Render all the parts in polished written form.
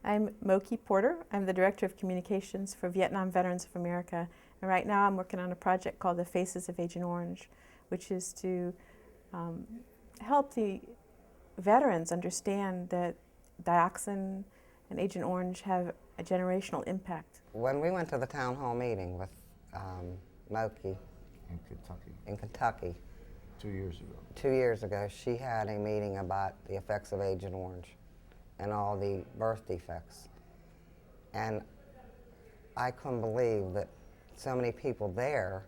I'm Mokie Porter. I'm the Director of Communications for Vietnam Veterans of America. And right now I'm working on a project called The Faces of Agent Orange, which is to help the veterans understand that dioxin and Agent Orange have a generational impact. When we went to the town hall meeting with Mokie in Kentucky 2 years ago. 2 years ago, she had a meeting about the effects of Agent Orange and all the birth defects. And I couldn't believe that so many people there,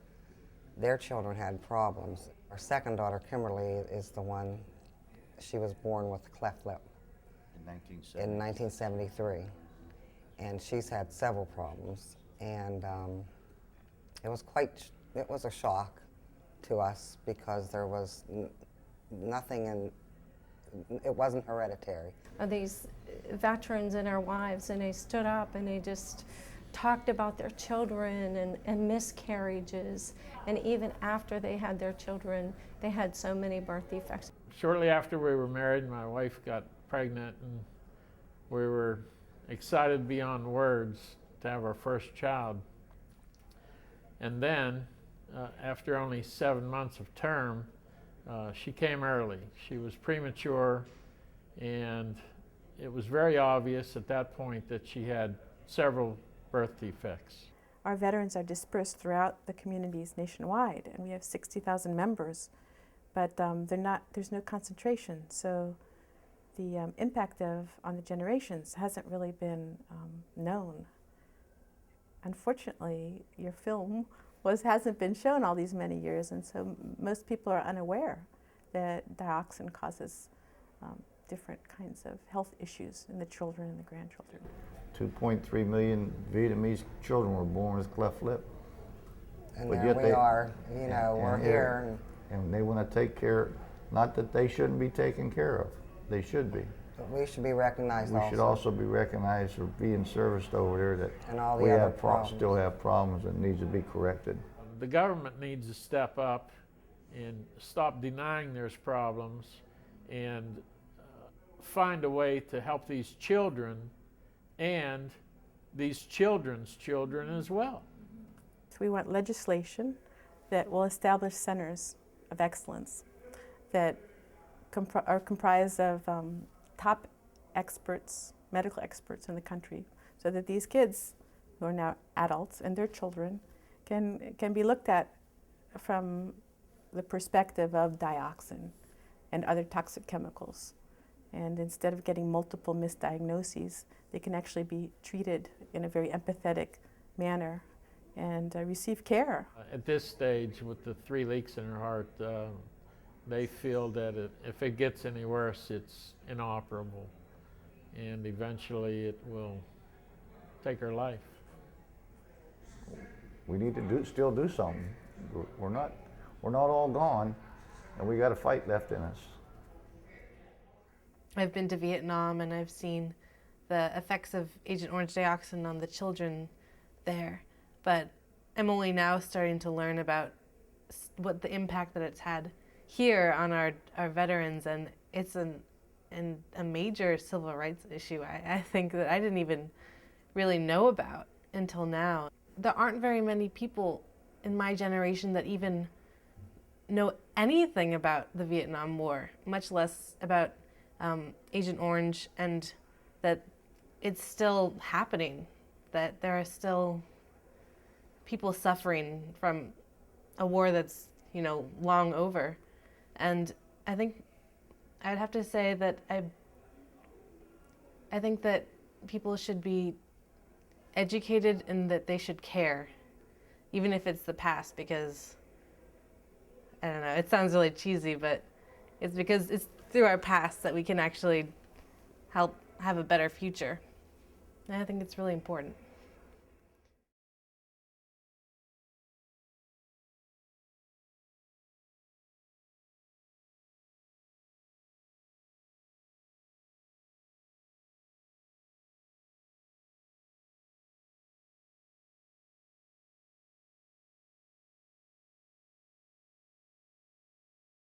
their children had problems. Our second daughter, Kimberly, is the one, she was born with a cleft lip In 1973. And she's had several problems. And it was a shock to us because there was nothing in, it wasn't hereditary. These veterans and their wives, and they stood up and they just talked about their children and miscarriages, and even after they had their children, they had so many birth defects. Shortly after we were married, my wife got pregnant, and we were excited beyond words to have our first child. And then, after only 7 months of term, she came early. She was premature, and it was very obvious at that point that she had several birth defects. Our veterans are dispersed throughout the communities nationwide, and we have 60,000 members, but there's no concentration, so the impact on the generations hasn't really been known. Unfortunately, your film hasn't been shown all these many years, and so most people are unaware that dioxin causes different kinds of health issues in the children and the grandchildren. 2.3 million Vietnamese children were born with cleft lip. And but there we are, you know, we're here. And they want to take care, not that they shouldn't be taken care of, they should be. But we should be recognized We should also be recognized for being serviced over there, that and all the we other have problems. still have problems that needs to be corrected. The government needs to step up and stop denying there's problems and find a way to help these children and these children's children as well. So we want legislation that will establish centers of excellence that are comprised of top experts, medical experts in the country, so that these kids, who are now adults, and their children can be looked at from the perspective of dioxin and other toxic chemicals. And instead of getting multiple misdiagnoses, they can actually be treated in a very empathetic manner and receive care. At this stage, with the 3 leaks in her heart, they feel that if it gets any worse, it's inoperable, and eventually it will take her life. We need to still do something. We're not all gone, and we got a fight left in us. I've been to Vietnam, and I've seen the effects of Agent Orange dioxin on the children there, but I'm only now starting to learn about what the impact that it's had here on our veterans, and it's a major civil rights issue I think that I didn't even really know about until now. There aren't very many people in my generation that even know anything about the Vietnam War, much less about Agent Orange, and that it's still happening, that there are still people suffering from a war that's, you know, long over. And I think I'd have to say that I think that people should be educated and that they should care, even if it's the past, because, I don't know, it sounds really cheesy, but it's because it's through our past that we can actually help have a better future. And I think it's really important.